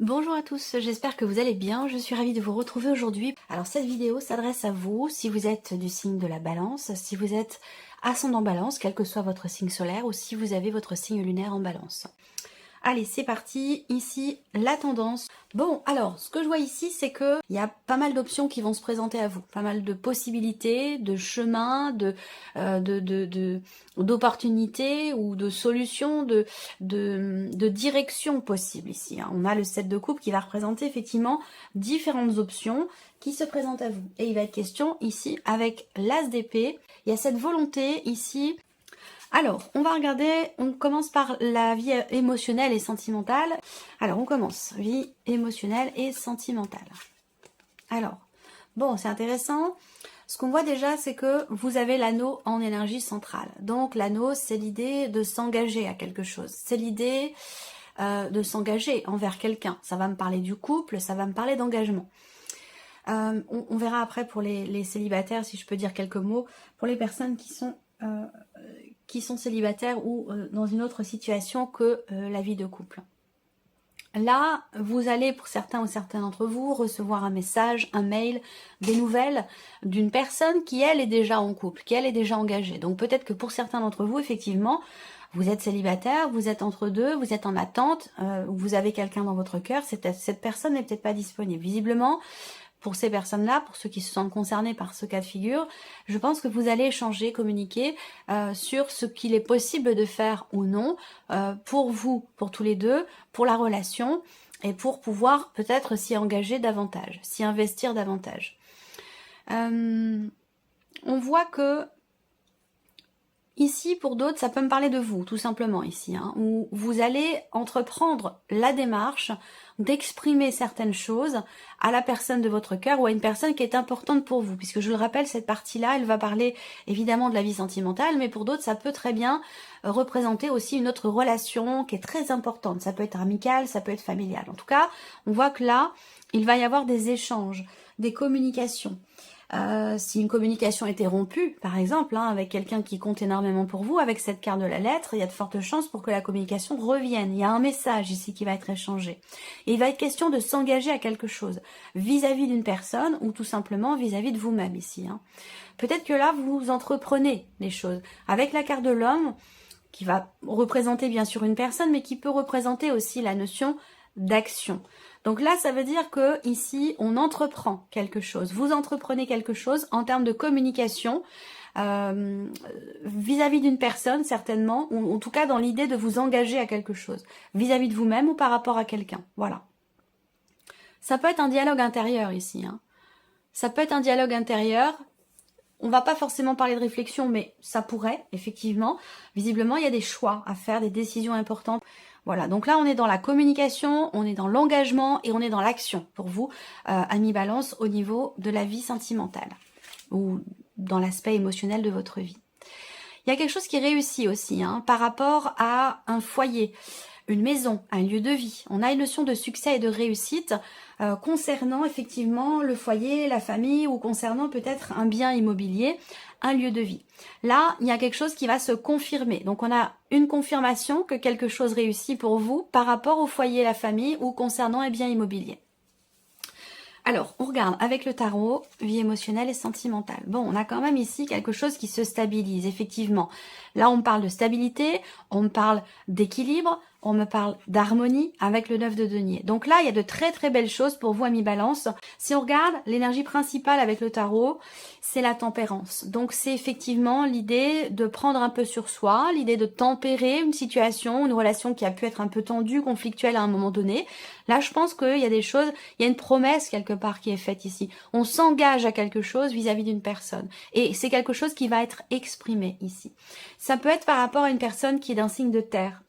Bonjour à tous, j'espère que vous allez bien, je suis ravie de vous retrouver aujourd'hui. Alors cette vidéo s'adresse à vous si vous êtes du signe de la balance, si vous êtes ascendant balance, quel que soit votre signe solaire, ou si vous avez votre signe lunaire en balance. Allez, c'est parti, ici la tendance. Bon, alors, ce que je vois ici, c'est que il y a pas mal d'options qui vont se présenter à vous, pas mal de possibilités, de chemins, d'opportunités ou de solutions, de directions possibles ici. Hein. On a le 7 de coupe qui va représenter effectivement différentes options qui se présentent à vous. Et il va être question ici, avec l'as d'épée, il y a cette volonté ici. Alors, on va regarder, on commence par la vie émotionnelle et sentimentale. Alors, on commence, vie émotionnelle et sentimentale. Alors, bon, c'est intéressant. Ce qu'on voit déjà, c'est que vous avez l'anneau en énergie centrale. Donc, l'anneau, c'est l'idée de s'engager à quelque chose. C'est l'idée de s'engager envers quelqu'un. Ça va me parler du couple, ça va me parler d'engagement. On verra après pour les célibataires, si je peux dire quelques mots, pour les personnes qui sont célibataires ou dans une autre situation que la vie de couple. Là, vous allez, pour certains ou certains d'entre vous, recevoir un message, un mail, des nouvelles d'une personne qui, elle, est déjà en couple, qui, elle, est déjà engagée. Donc peut-être que pour certains d'entre vous, effectivement, vous êtes célibataire, vous êtes entre deux, vous êtes en attente, vous avez quelqu'un dans votre cœur, cette personne n'est peut-être pas disponible. Visiblement, pour ces personnes-là, pour ceux qui se sentent concernés par ce cas de figure, je pense que vous allez échanger, communiquer sur ce qu'il est possible de faire ou non pour vous, pour tous les deux, pour la relation et pour pouvoir peut-être s'y engager davantage, s'y investir davantage. On voit que ici, pour d'autres, ça peut me parler de vous, tout simplement ici, hein, où vous allez entreprendre la démarche d'exprimer certaines choses à la personne de votre cœur ou à une personne qui est importante pour vous. Puisque je le rappelle, cette partie-là, elle va parler évidemment de la vie sentimentale, mais pour d'autres, ça peut très bien représenter aussi une autre relation qui est très importante. Ça peut être amical, ça peut être familial. En tout cas, on voit que là, il va y avoir des échanges, des communications. Si une communication était rompue, par exemple, hein, avec quelqu'un qui compte énormément pour vous, avec cette carte de la lettre, il y a de fortes chances pour que la communication revienne. Il y a un message ici qui va être échangé. Et il va être question de s'engager à quelque chose, vis-à-vis d'une personne ou tout simplement vis-à-vis de vous-même ici. Hein. Peut-être que là, vous entreprenez les choses. Avec la carte de l'homme, qui va représenter bien sûr une personne, mais qui peut représenter aussi la notion d'action. Donc là, ça veut dire que ici, on entreprend quelque chose. Vous entreprenez quelque chose en termes de communication vis-à-vis d'une personne, certainement, ou en tout cas dans l'idée de vous engager à quelque chose, vis-à-vis de vous-même ou par rapport à quelqu'un. Voilà. Ça peut être un dialogue intérieur ici. Hein. Ça peut être un dialogue intérieur. On va pas forcément parler de réflexion, mais ça pourrait, effectivement. Visiblement, il y a des choix à faire, des décisions importantes. Voilà, donc là, on est dans la communication, on est dans l'engagement et on est dans l'action pour vous, amis balance, au niveau de la vie sentimentale ou dans l'aspect émotionnel de votre vie. Il y a quelque chose qui réussit aussi hein, par rapport à un foyer, une maison, un lieu de vie. On a une notion de succès et de réussite concernant effectivement le foyer, la famille ou concernant peut-être un bien immobilier, un lieu de vie. Là, il y a quelque chose qui va se confirmer. Donc on a une confirmation que quelque chose réussit pour vous par rapport au foyer, la famille ou concernant un bien immobilier. Alors, on regarde avec le tarot, vie émotionnelle et sentimentale. Bon, on a quand même ici quelque chose qui se stabilise, effectivement. Là, on me parle de stabilité, on me parle d'équilibre, on me parle d'harmonie avec le 9 de denier. Donc là, il y a de très très belles choses pour vous, amis balance. Si on regarde, l'énergie principale avec le tarot, c'est la tempérance. Donc c'est effectivement l'idée de prendre un peu sur soi, l'idée de tempérer une situation, une relation qui a pu être un peu tendue, conflictuelle à un moment donné. Là, je pense qu'il y a des choses, il y a une promesse quelque part qui est faite ici. On s'engage à quelque chose vis-à-vis d'une personne. Et c'est quelque chose qui va être exprimé ici. Ça peut être par rapport à une personne qui est d'un signe de terre,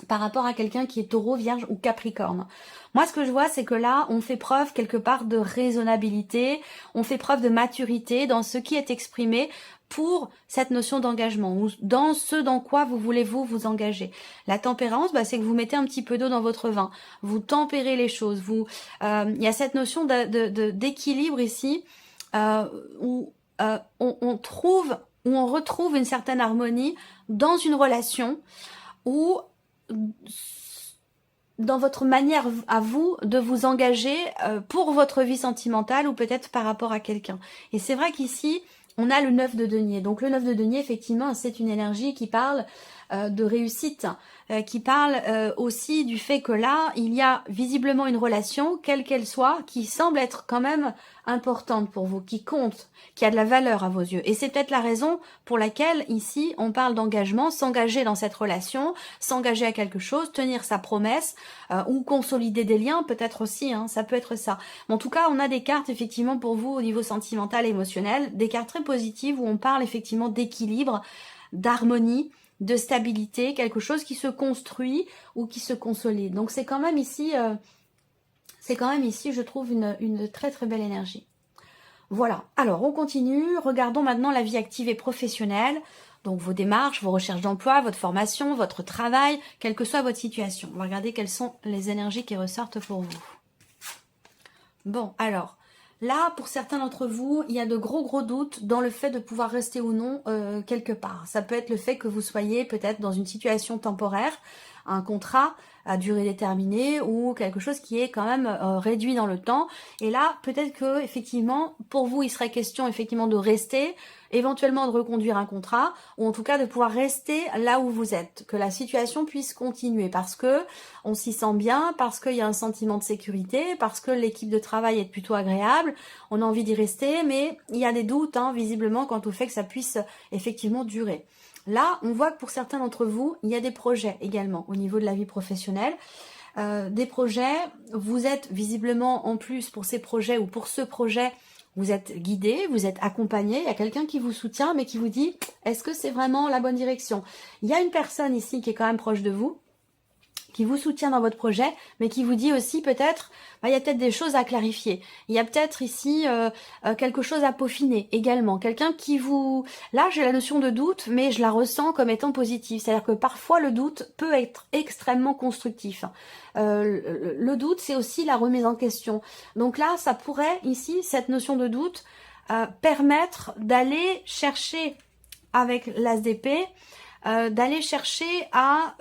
par rapport à quelqu'un qui est taureau, vierge ou capricorne. Moi, ce que je vois, c'est que là, on fait preuve quelque part de raisonnabilité, on fait preuve de maturité dans ce qui est exprimé pour cette notion d'engagement, ou dans ce dans quoi vous voulez vous engager. La tempérance, c'est que vous mettez un petit peu d'eau dans votre vin, vous tempérez les choses, il y a cette notion d'équilibre ici, où on retrouve une certaine harmonie dans une relation où dans votre manière à vous de vous engager pour votre vie sentimentale ou peut-être par rapport à quelqu'un. Et c'est vrai qu'ici, on a le 9 de denier. Donc le 9 de denier, effectivement, c'est une énergie qui parle de réussite, qui parle aussi du fait que là, il y a visiblement une relation, quelle qu'elle soit, qui semble être quand même importante pour vous, qui compte, qui a de la valeur à vos yeux. Et c'est peut-être la raison pour laquelle, ici, on parle d'engagement, s'engager dans cette relation, s'engager à quelque chose, tenir sa promesse, ou consolider des liens, peut-être aussi, hein, ça peut être ça. Mais en tout cas, on a des cartes, effectivement, pour vous, au niveau sentimental et émotionnel, des cartes très positives où on parle, effectivement, d'équilibre, d'harmonie, de stabilité, quelque chose qui se construit ou qui se consolide. Donc c'est quand même ici, je trouve, une très très belle énergie. Voilà, alors on continue, regardons maintenant la vie active et professionnelle, donc vos démarches, vos recherches d'emploi, votre formation, votre travail, quelle que soit votre situation. On va regarder quelles sont les énergies qui ressortent pour vous. Bon, alors, là, pour certains d'entre vous, il y a de gros doutes dans le fait de pouvoir rester ou non quelque part. Ça peut être le fait que vous soyez peut-être dans une situation temporaire, un contrat à durée déterminée ou quelque chose qui est quand même réduit dans le temps. Et là, peut-être que effectivement, pour vous, il serait question effectivement de rester, éventuellement de reconduire un contrat, ou en tout cas de pouvoir rester là où vous êtes, que la situation puisse continuer, parce que on s'y sent bien, parce qu'il y a un sentiment de sécurité, parce que l'équipe de travail est plutôt agréable, on a envie d'y rester, mais il y a des doutes, hein, visiblement, quant au fait que ça puisse effectivement durer. Là, on voit que pour certains d'entre vous, il y a des projets également au niveau de la vie professionnelle. Des projets, vous êtes visiblement en plus pour ces projets ou pour ce projet, vous êtes guidé, vous êtes accompagné, il y a quelqu'un qui vous soutient mais qui vous dit est-ce que c'est vraiment la bonne direction? Il y a une personne ici qui est quand même proche de vous, qui vous soutient dans votre projet, mais qui vous dit aussi peut-être, il y a peut-être des choses à clarifier. Il y a peut-être ici quelque chose à peaufiner également. Quelqu'un qui vous... Là, j'ai la notion de doute, mais je la ressens comme étant positive. C'est-à-dire que parfois, le doute peut être extrêmement constructif. Le doute, c'est aussi la remise en question. Donc là, ça pourrait, ici, cette notion de doute, permettre d'aller chercher, avec l'As d'épée, d'aller chercher à...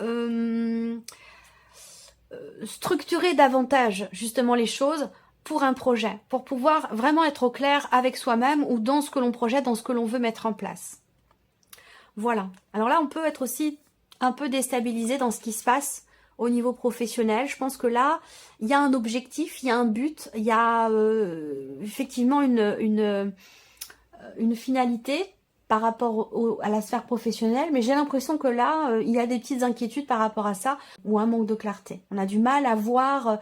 structurer davantage justement les choses pour un projet, pour pouvoir vraiment être au clair avec soi-même ou dans ce que l'on projette, dans ce que l'on veut mettre en place. Voilà. Alors là, on peut être aussi un peu déstabilisé dans ce qui se passe au niveau professionnel. Je pense que là, il y a un objectif, il y a un but, il y a effectivement une finalité par rapport à la sphère professionnelle, mais j'ai l'impression que là, il y a des petites inquiétudes par rapport à ça, ou un manque de clarté. On a du mal à voir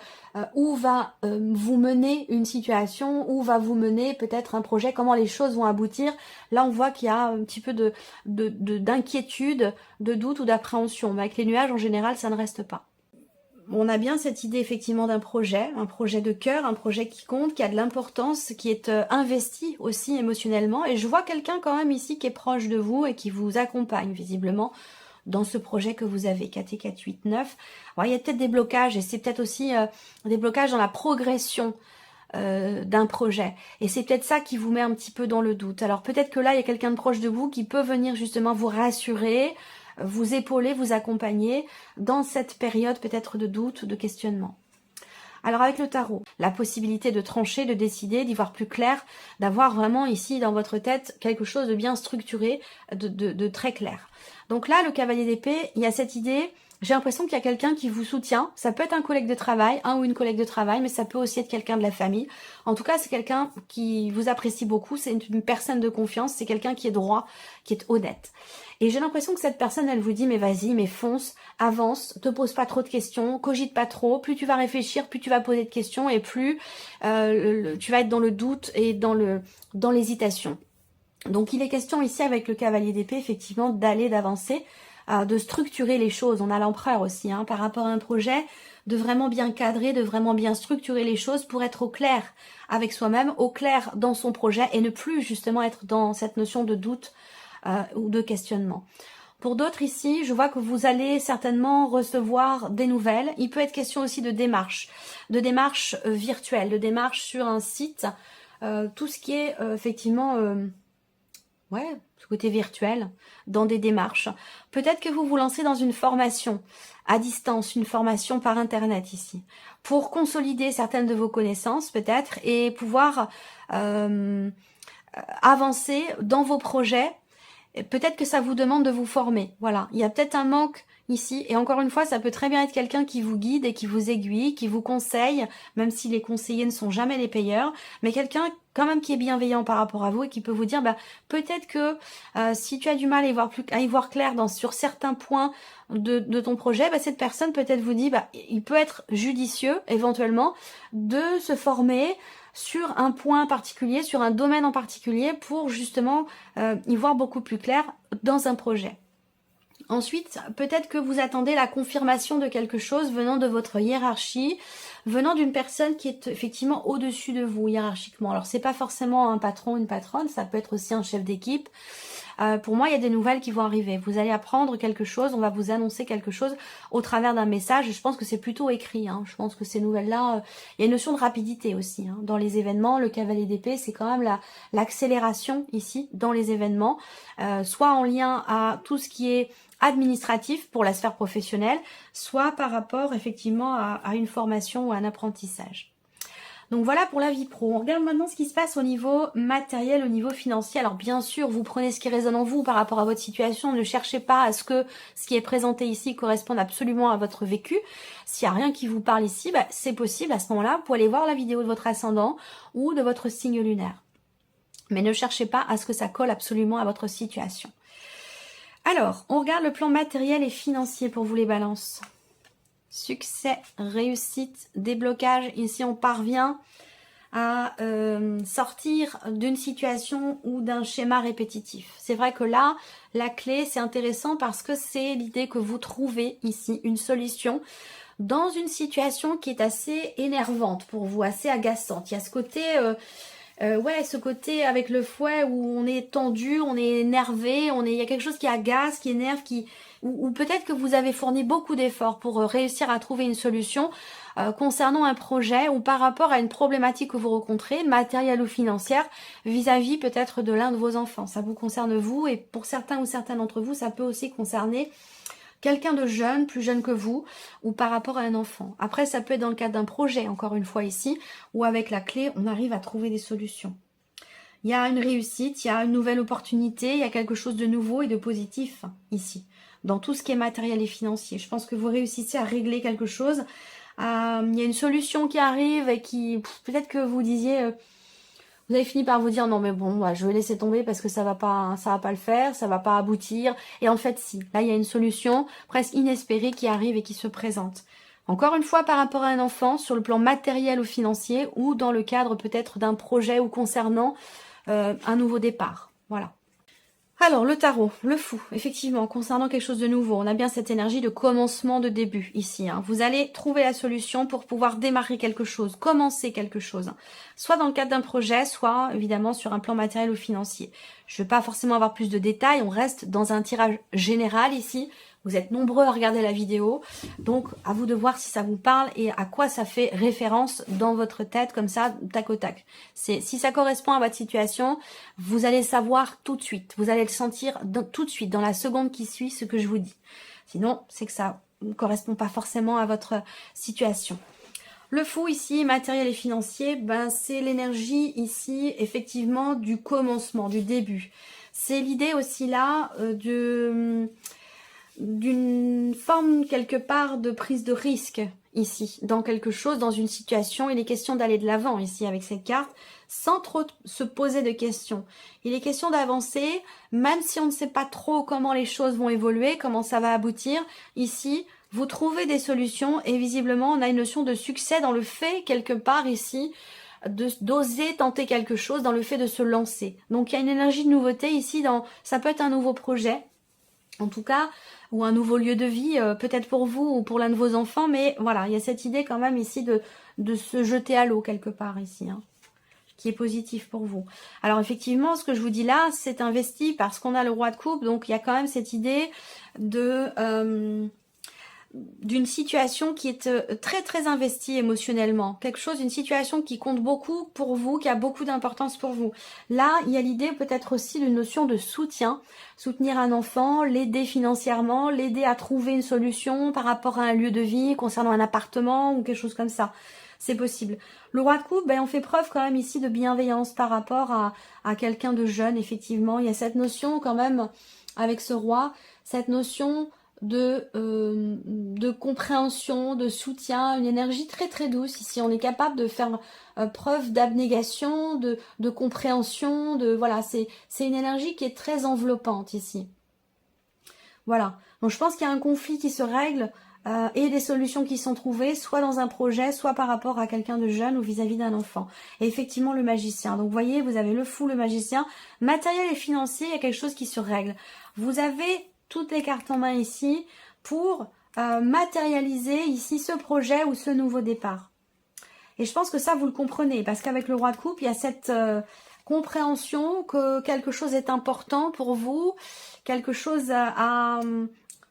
où va vous mener une situation, où va vous mener peut-être un projet, comment les choses vont aboutir. Là, on voit qu'il y a un petit peu d'inquiétude, de doute ou d'appréhension, mais avec les nuages, en général, ça ne reste pas. On a bien cette idée effectivement d'un projet, un projet de cœur, un projet qui compte, qui a de l'importance, qui est investi aussi émotionnellement. Et je vois quelqu'un quand même ici qui est proche de vous et qui vous accompagne visiblement dans ce projet que vous avez, 4 et 4, 8, 9. Alors, il y a peut-être des blocages et c'est peut-être aussi des blocages dans la progression d'un projet. Et c'est peut-être ça qui vous met un petit peu dans le doute. Alors peut-être que là, il y a quelqu'un de proche de vous qui peut venir justement vous rassurer, vous épauler, vous accompagner dans cette période peut-être de doute, de questionnement. Alors avec le tarot, la possibilité de trancher, de décider, d'y voir plus clair, d'avoir vraiment ici dans votre tête quelque chose de bien structuré, de très clair. Donc là, le cavalier d'épée, il y a cette idée, j'ai l'impression qu'il y a quelqu'un qui vous soutient. Ça peut être un collègue de travail, un ou une collègue de travail, mais ça peut aussi être quelqu'un de la famille. En tout cas, c'est quelqu'un qui vous apprécie beaucoup, c'est une personne de confiance, c'est quelqu'un qui est droit, qui est honnête. Et j'ai l'impression que cette personne, elle vous dit, mais vas-y, mais fonce, avance, te pose pas trop de questions, cogite pas trop. Plus tu vas réfléchir, plus tu vas poser de questions et plus tu vas être dans le doute et dans l'hésitation. Donc il est question ici avec le cavalier d'épée, effectivement, d'aller, d'avancer, de structurer les choses. On a l'empereur aussi, hein, par rapport à un projet, de vraiment bien cadrer, de vraiment bien structurer les choses pour être au clair avec soi-même, au clair dans son projet et ne plus justement être dans cette notion de doute ou de questionnement. Pour d'autres ici, je vois que vous allez certainement recevoir des nouvelles. Il peut être question aussi de démarches virtuelles, de démarches sur un site, tout ce qui est effectivement Ouais, ce côté virtuel, dans des démarches. Peut-être que vous vous lancez dans une formation à distance, une formation par Internet ici, pour consolider certaines de vos connaissances peut-être et pouvoir avancer dans vos projets. Peut-être que ça vous demande de vous former. Voilà, il y a peut-être un manque ici. Et encore une fois, ça peut très bien être quelqu'un qui vous guide et qui vous aiguille, qui vous conseille, même si les conseillers ne sont jamais les payeurs, mais quelqu'un quand même qui est bienveillant par rapport à vous et qui peut vous dire, bah, peut-être que si tu as du mal à y voir clair sur certains points de ton projet, bah, cette personne peut-être vous dit, bah, il peut être judicieux éventuellement de se former sur un point particulier, sur un domaine en particulier, pour justement y voir beaucoup plus clair dans un projet. Ensuite, peut-être que vous attendez la confirmation de quelque chose venant de votre hiérarchie, venant d'une personne qui est effectivement au-dessus de vous hiérarchiquement. Alors, c'est pas forcément un patron, une patronne, ça peut être aussi un chef d'équipe. Pour moi, il y a des nouvelles qui vont arriver. Vous allez apprendre quelque chose, on va vous annoncer quelque chose au travers d'un message. Je pense que c'est plutôt écrit. Je pense que ces nouvelles-là, il y a une notion de rapidité aussi. Dans les événements, le cavalier d'épée, c'est quand même l'accélération ici dans les événements, soit en lien à tout ce qui est administratif pour la sphère professionnelle, soit par rapport effectivement à une formation ou à un apprentissage. Donc voilà pour la vie pro. On regarde maintenant ce qui se passe au niveau matériel, au niveau financier. Alors bien sûr, vous prenez ce qui résonne en vous par rapport à votre situation. Ne cherchez pas à ce que ce qui est présenté ici corresponde absolument à votre vécu. S'il n'y a rien qui vous parle ici, bah, c'est possible à ce moment-là. Vous pouvez aller voir la vidéo de votre ascendant ou de votre signe lunaire. Mais ne cherchez pas à ce que ça colle absolument à votre situation. Alors, on regarde le plan matériel et financier pour vous les balances. Succès, réussite, déblocage. Ici, on parvient à sortir d'une situation ou d'un schéma répétitif. C'est vrai que là, la clé, c'est intéressant parce que c'est l'idée que vous trouvez ici une solution dans une situation qui est assez énervante pour vous, assez agaçante. Il y a ce côté... ce côté avec le fouet où on est tendu, on est énervé, il y a quelque chose qui agace, qui énerve, ou peut-être que vous avez fourni beaucoup d'efforts pour réussir à trouver une solution concernant un projet ou par rapport à une problématique que vous rencontrez, matérielle ou financière, vis-à-vis peut-être de l'un de vos enfants. Ça vous concerne vous et pour certains ou certaines d'entre vous, ça peut aussi concerner quelqu'un de jeune, plus jeune que vous, ou par rapport à un enfant. Après, ça peut être dans le cadre d'un projet, encore une fois ici, où avec la clé, on arrive à trouver des solutions. Il y a une réussite, il y a une nouvelle opportunité, il y a quelque chose de nouveau et de positif ici, dans tout ce qui est matériel et financier. Je pense que vous réussissez à régler quelque chose. Il y a une solution qui arrive et qui, peut-être que vous disiez... vous avez fini par vous dire non mais bon, bah, je vais laisser tomber parce que ça va pas le faire, ça va pas aboutir. Et en fait si, là il y a une solution presque inespérée qui arrive et qui se présente. Encore une fois par rapport à un enfant, sur le plan matériel ou financier, ou dans le cadre peut-être d'un projet ou concernant un nouveau départ. Voilà. Alors, le tarot, le fou, effectivement, concernant quelque chose de nouveau, on a bien cette énergie de commencement, de début ici. Vous allez trouver la solution pour pouvoir démarrer quelque chose, commencer quelque chose. Soit dans le cadre d'un projet, soit évidemment sur un plan matériel ou financier. Je ne vais pas forcément avoir plus de détails, on reste dans un tirage général ici. Vous êtes nombreux à regarder la vidéo, donc à vous de voir si ça vous parle et à quoi ça fait référence dans votre tête, comme ça, tac au tac. Si ça correspond à votre situation, vous allez savoir tout de suite, vous allez le sentir tout de suite, dans la seconde qui suit ce que je vous dis. Sinon, c'est que ça ne correspond pas forcément à votre situation. Le fou ici, matériel et financier, ben c'est l'énergie ici, effectivement, du commencement, du début. C'est l'idée aussi là d'une forme quelque part de prise de risque ici, dans quelque chose, dans une situation. Il est question d'aller de l'avant ici avec cette carte, sans trop se poser de questions. Il est question d'avancer, même si on ne sait pas trop comment les choses vont évoluer, comment ça va aboutir. Ici, vous trouvez des solutions et visiblement, on a une notion de succès dans le fait, quelque part ici, d'oser tenter quelque chose, dans le fait de se lancer. Donc, il y a une énergie de nouveauté ici, ça peut être un nouveau projet, en tout cas, ou un nouveau lieu de vie, peut-être pour vous ou pour l'un de vos enfants, mais voilà, il y a cette idée quand même ici de se jeter à l'eau quelque part ici, qui est positif pour vous. Alors effectivement, ce que je vous dis là, c'est investi parce qu'on a le roi de coupe, donc il y a quand même cette idée de d'une situation qui est très très investie émotionnellement, quelque chose, une situation qui compte beaucoup pour vous, qui a beaucoup d'importance pour vous. Là, il y a l'idée peut-être aussi d'une notion de soutien, soutenir un enfant, l'aider financièrement, l'aider à trouver une solution par rapport à un lieu de vie, concernant un appartement ou quelque chose comme ça. C'est possible. Le roi de coupe, ben, on fait preuve quand même ici de bienveillance par rapport à quelqu'un de jeune, effectivement. Il y a cette notion quand même, avec ce roi, cette notion de compréhension, de soutien, une énergie très très douce. Ici, on est capable de faire preuve d'abnégation, de compréhension, voilà, c'est une énergie qui est très enveloppante ici. Voilà. Donc je pense qu'il y a un conflit qui se règle et des solutions qui sont trouvées, soit dans un projet, soit par rapport à quelqu'un de jeune ou vis-à-vis d'un enfant. Et effectivement, le magicien. Donc vous voyez, vous avez le fou, le magicien. Matériel et financier, il y a quelque chose qui se règle. Vous avez toutes les cartes en main ici pour matérialiser ici ce projet ou ce nouveau départ. Et je pense que ça, vous le comprenez, parce qu'avec le roi de coupe, il y a cette compréhension que quelque chose est important pour vous, quelque chose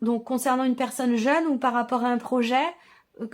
donc concernant une personne jeune ou par rapport à un projet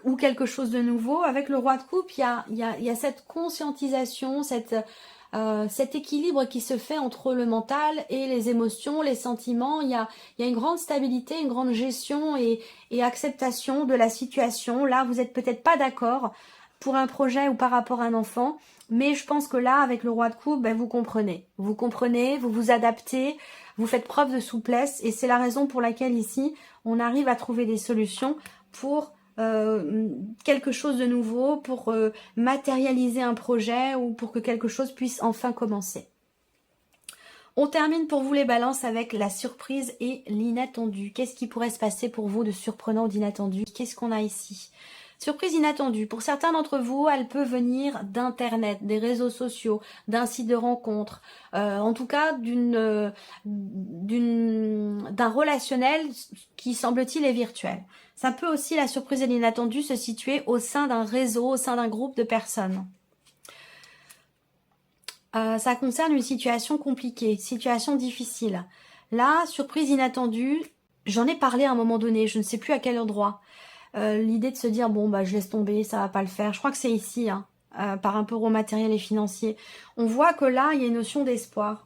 ou quelque chose de nouveau. Avec le roi de coupe, il y a cette conscientisation, cet équilibre qui se fait entre le mental et les émotions, les sentiments. Il y a une grande stabilité, une grande gestion et acceptation de la situation. Là, vous n'êtes peut-être pas d'accord pour un projet ou par rapport à un enfant, mais je pense que là, avec le roi de coupe, ben, vous comprenez. Vous comprenez, vous vous adaptez, vous faites preuve de souplesse, et c'est la raison pour laquelle ici, on arrive à trouver des solutions pour quelque chose de nouveau, pour matérialiser un projet ou pour que quelque chose puisse enfin commencer. On termine pour vous les balances avec la surprise et l'inattendu. Qu'est-ce qui pourrait se passer pour vous de surprenant ou d'inattendu? Qu'est-ce qu'on a ici? Surprise inattendue. Pour certains d'entre vous, elle peut venir d'internet, des réseaux sociaux, d'un site de rencontre, en tout cas d'un relationnel qui semble-t-il est virtuel. Ça peut aussi, la surprise et l'inattendu, se situer au sein d'un réseau, au sein d'un groupe de personnes. Ça concerne une situation compliquée, une situation difficile. Là, surprise inattendue, j'en ai parlé à un moment donné, je ne sais plus à quel endroit. L'idée de se dire, bon, bah, je laisse tomber, ça va pas le faire. Je crois que c'est ici, hein, par rapport au matériel et financier. On voit que là, il y a une notion d'espoir.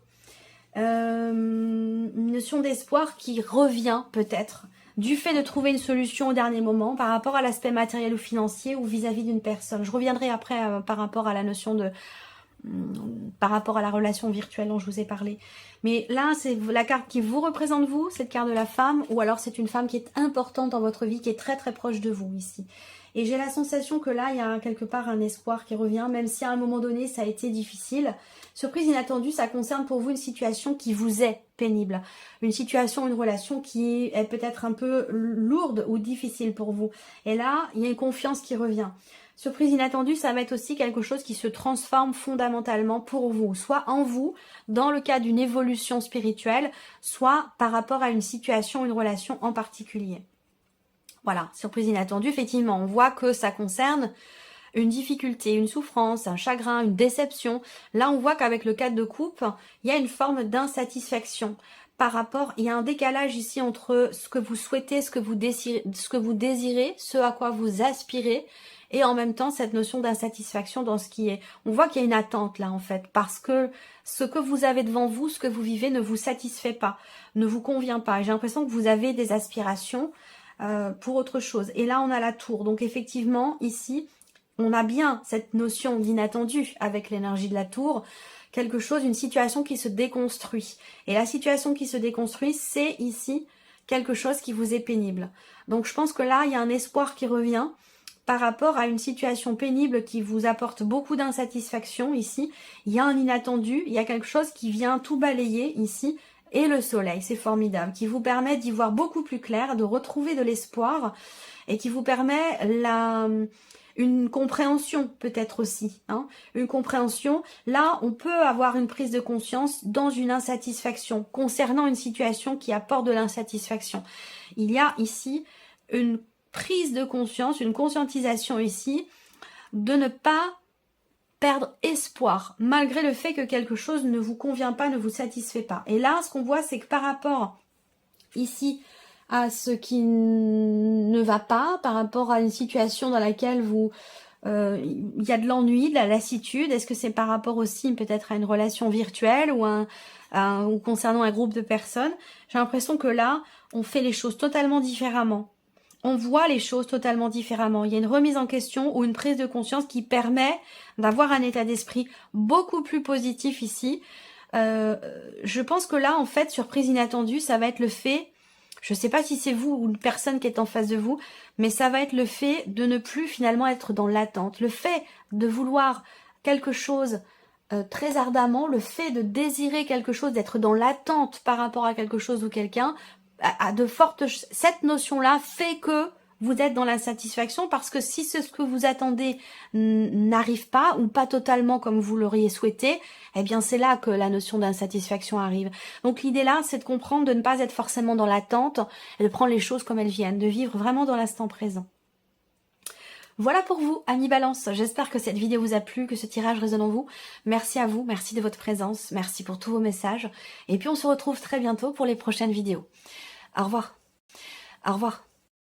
Une notion d'espoir qui revient peut-être du fait de trouver une solution au dernier moment par rapport à l'aspect matériel ou financier ou vis-à-vis d'une personne. Je reviendrai après par rapport à la notion de... par rapport à la relation virtuelle dont je vous ai parlé. Mais là, c'est la carte qui vous représente vous, cette carte de la femme, ou alors c'est une femme qui est importante dans votre vie, qui est très très proche de vous ici. Et j'ai la sensation que là, il y a quelque part un espoir qui revient, même si à un moment donné, ça a été difficile. Surprise inattendue, ça concerne pour vous une situation qui vous est pénible. Une situation, une relation qui est peut-être un peu lourde ou difficile pour vous. Et là, il y a une confiance qui revient. Surprise inattendue, ça va être aussi quelque chose qui se transforme fondamentalement pour vous, soit en vous, dans le cas d'une évolution spirituelle, soit par rapport à une situation, une relation en particulier. Voilà, surprise inattendue, effectivement, on voit que ça concerne une difficulté, une souffrance, un chagrin, une déception. Là, on voit qu'avec le 4 de coupe, il y a une forme d'insatisfaction. Par rapport, il y a un décalage ici entre ce que vous souhaitez, ce que vous désirez, ce à quoi vous aspirez, et en même temps cette notion d'insatisfaction dans ce qui est. On voit qu'il y a une attente là en fait, parce que ce que vous avez devant vous, ce que vous vivez ne vous satisfait pas, ne vous convient pas. J'ai l'impression que vous avez des aspirations pour autre chose. Et là on a la tour, donc effectivement ici on a bien cette notion d'inattendu avec l'énergie de la tour, quelque chose, une situation qui se déconstruit. Et la situation qui se déconstruit, c'est ici quelque chose qui vous est pénible. Donc je pense que là il y a un espoir qui revient par rapport à une situation pénible qui vous apporte beaucoup d'insatisfaction ici. Il y a un inattendu, il y a quelque chose qui vient tout balayer ici. Et le soleil, c'est formidable, qui vous permet d'y voir beaucoup plus clair, de retrouver de l'espoir et qui vous permet une compréhension peut-être aussi. Hein, une compréhension, là on peut avoir une prise de conscience dans une insatisfaction concernant une situation qui apporte de l'insatisfaction. Il y a ici une prise de conscience, une conscientisation ici, de ne pas perdre espoir, malgré le fait que quelque chose ne vous convient pas, ne vous satisfait pas. Et là, ce qu'on voit, c'est que par rapport ici à ce qui ne va pas, par rapport à une situation dans laquelle il y a de l'ennui, de la lassitude? Est-ce que c'est par rapport aussi peut-être à une relation virtuelle ou concernant un groupe de personnes? J'ai l'impression que là, on fait les choses totalement différemment. On voit les choses totalement différemment. Il y a une remise en question ou une prise de conscience qui permet d'avoir un état d'esprit beaucoup plus positif ici. Je pense que là, en fait, surprise inattendue, ça va être le fait, je ne sais pas si c'est vous ou une personne qui est en face de vous, mais ça va être le fait de ne plus finalement être dans l'attente. Le fait de vouloir quelque chose très ardemment, le fait de désirer quelque chose, d'être dans l'attente par rapport à quelque chose ou quelqu'un, cette notion-là fait que vous êtes dans l'insatisfaction, parce que si ce que vous attendez n'arrive pas ou pas totalement comme vous l'auriez souhaité, eh bien c'est là que la notion d'insatisfaction arrive. Donc l'idée là, c'est de comprendre, de ne pas être forcément dans l'attente et de prendre les choses comme elles viennent, de vivre vraiment dans l'instant présent. Voilà pour vous, amis Balance. J'espère que cette vidéo vous a plu, que ce tirage résonne en vous. Merci à vous, merci de votre présence, merci pour tous vos messages. Et puis on se retrouve très bientôt pour les prochaines vidéos. Au revoir. Au revoir.